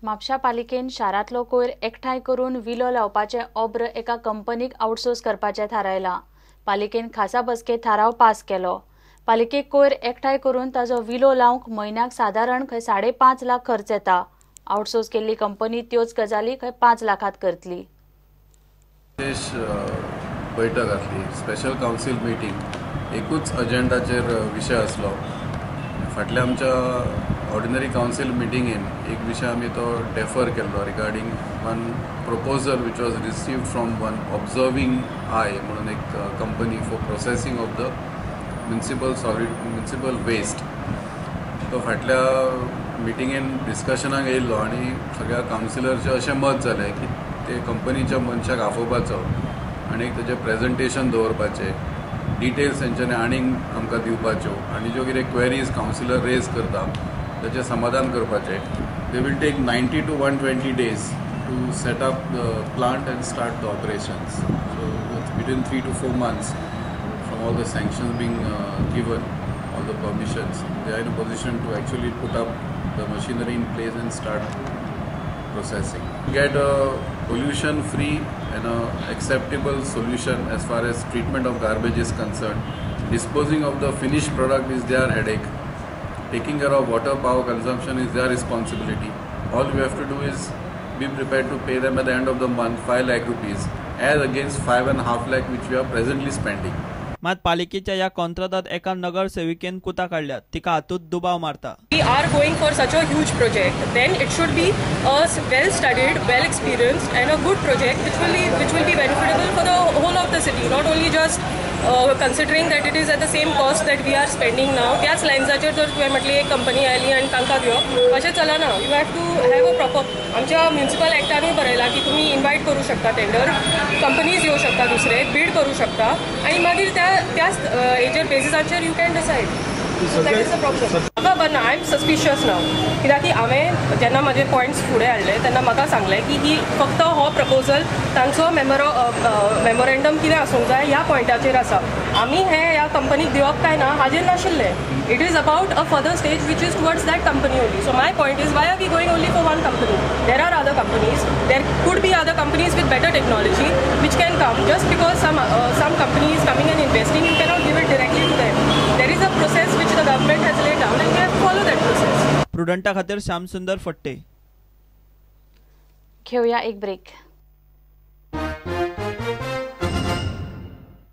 म्हापशा पालिकेन शारांतलो कोयर एकठांय करून विलो लावपाचें ऑब्र एका कंपनीक आउटसोर्स करपाचें थारायलां। पालिकेन खासा बसकेंत थाराव पास केलो। पालिकेक कोयर एकठांय करून ताजो विलो लावंक म्हयन्याक सादारण 5.5 लाख खर्च येता। आउटसोर्स केल्ली कंपनी त्योच गजाली 5 लाखांत करतली। बैठक आसली, स्पेशल काउन्सिल मिटींग, एकूच अजेंडाचेर विशय आसलो। फाटल्या आमच्या ऑर्डिनरी काउन्सिल मिटिंगेन एक विषय आमी तो डेफर केल्लो regarding one proposal which was received from one observing आय म्हणून एक company for processing of the municipal waste. तो फाटल्या मिटिंगेन डिस्कशनाक येयल्लो आनी सगळ्या काउन्सिलरचें अशें मत जालें की ते कंपनीच्या मनशाक आफोवपाचो आनी तेजें प्रेजेंटेशन दवरपाचें, डिटेल्स तेंच्यांनी आनीक आमकां दिवपाच्यो आनी ज्यो कितें क्वेरीज काउन्सिलर रेज करता तेजें समाधान करपाचें। They will take 90 to 120 days to set up the plant and start the operations. So it's between 3 to 4 months from all the sanctions being given, all the permissions. They are in a position to actually put up the machinery in place and start processing. Get a pollution-free and a acceptable solution as far as treatment of garbage is concerned. Disposing of the finished product is their headache. Taking care of water power consumption is their responsibility. All we have to do is be prepared to pay them at the end of the month 5 lakh rupees as against 5.5 lakh which we are presently spending. मात पालिकेच्या या कॉन्त्रातात एका नगरसेविकेन कुता काढल्यात, तिका हातूंत दुबाव मारता। We are going for such a huge project, then it should be a well studied, well experienced and a good project which will be beneficial for the whole of the city, not only just considering that it is at the same cost that we are spending now. त्याच लायन्साचेर जर तुवें म्हटली एक company oily आनी तांकां घेवप अशें चलना। You have to have a proper, आमच्या म्युनिसिपल एक्टानूय बरयलां की तुमी इन्वायट करूं शकता टेंडर, कंपनीज येवं शकता दुसरे, बीड करूं शकता आनी मागीर त्याच हेजेर बेसिसाचेर you can decide. So that is the problem. But I am suspicious now. कित्याक हांवें जेन्ना म्हाजे पॉयंट्स फुडें हाडले तेन्ना म्हाका सांगलें की ही फक्त हो प्रपोजल तांचो मेमोरेंडम कितें आसूंक जाय ह्या पॉयंटाचेर आसा। आमी हें ह्या कंपनीक दिवप काय ना हाजेर नाशिल्लें। It is about a further stage which is towards that company only. So my point is, why are we going only for one company? There are other companies. There could be other companies with better technology which can come. Just because some company is coming and investing, you cannot give it directly to them. There is a process which the government has laid down and we have to follow that process. प्रुडंटा खातीर श्याम सुंदर फट्टे। घेऊया एक break.